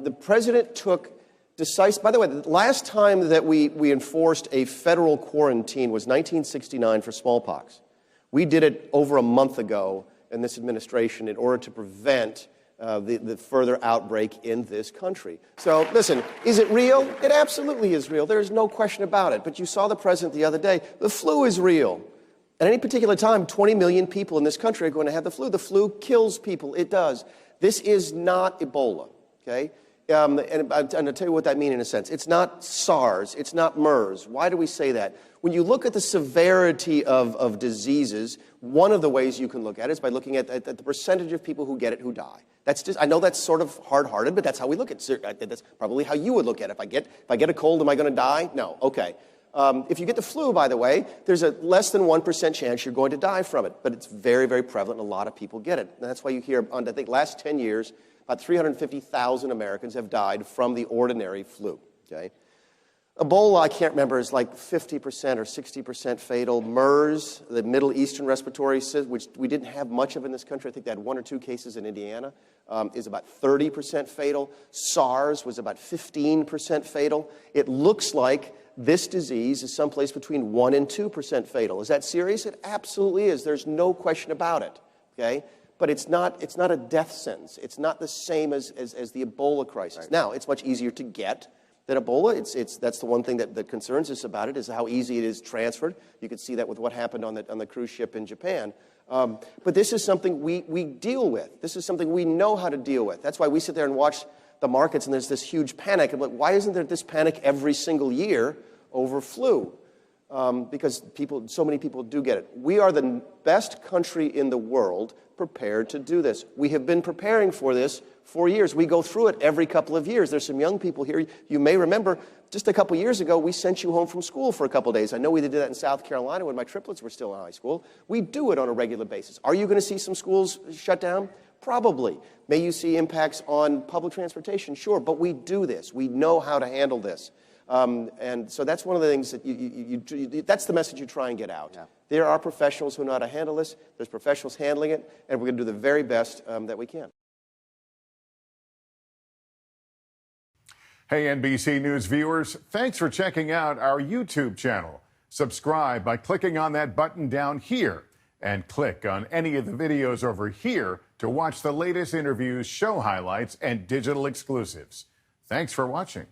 The president took decisive, by the way, the last time that we enforced a federal quarantine was 1969 for smallpox. We did it over a month ago in this administration in order to prevent the further outbreak in this country. So, listen, is it real? It absolutely is real. There's no question about it. But you saw the president the other day. The flu is real. At any particular time, 20 million people in this country are going to have the flu. The flu kills people. It does. This is not Ebola, okay? And I'll tell you what that means in a sense. It's not SARS. It's not MERS. Why do we say that? When you look at the severity of diseases, one of the ways you can look at it is by looking at the percentage of people who get it who die. That's just, I know that's sort of hard-hearted, but that's how we look at it. That's probably how you would look at it. If I get a cold, am I going to die? No. Okay. If you get the flu, by the way, there's a less than 1% chance you're going to die from it. But it's very, very prevalent, and a lot of people get it. And that's why you hear, I think, last 10 years, about 350,000 Americans have died from the ordinary flu. Okay? Ebola, I can't remember, is like 50% or 60% fatal. MERS, the Middle Eastern Respiratory Syndrome, which we didn't have much of in this country. I think they had 1 or 2 cases in Indiana, is about 30% fatal. SARS was about 15% fatal. It looks like this disease is someplace between 1 and 2% fatal. Is that serious? It absolutely is. There's no question about it. Okay? But it's not a death sentence. It's not the same as the Ebola crisis. Right. Now, it's much easier to get than Ebola. That's the one thing that concerns us about it, is how easy it is transferred. You could see that with what happened on the cruise ship in Japan. But this is something we deal with. This is something we know how to deal with. That's why we sit there and watch the markets, and there's this huge panic. And like, why isn't there this panic every single year over flu? Because so many people do get it. We are the best country in the world prepared to do this. We have been preparing for this for years. We go through it every couple of years. There's some young people here. You may remember, just a couple years ago, we sent you home from school for a couple of days. I know we did that in South Carolina when my triplets were still in high school. We do it on a regular basis. Are you going to see some schools shut down? Probably. May you see impacts on public transportation? Sure. But we do this. We know how to handle this. And so that's one of the things that that's the message you try and get out. Yeah. There are professionals who know how to handle this. There's professionals handling it, and we're going to do the very best that we can. Hey, NBC News viewers, thanks for checking out our YouTube channel. Subscribe by clicking on that button down here, and click on any of the videos over here to watch the latest interviews, show highlights, and digital exclusives. Thanks for watching.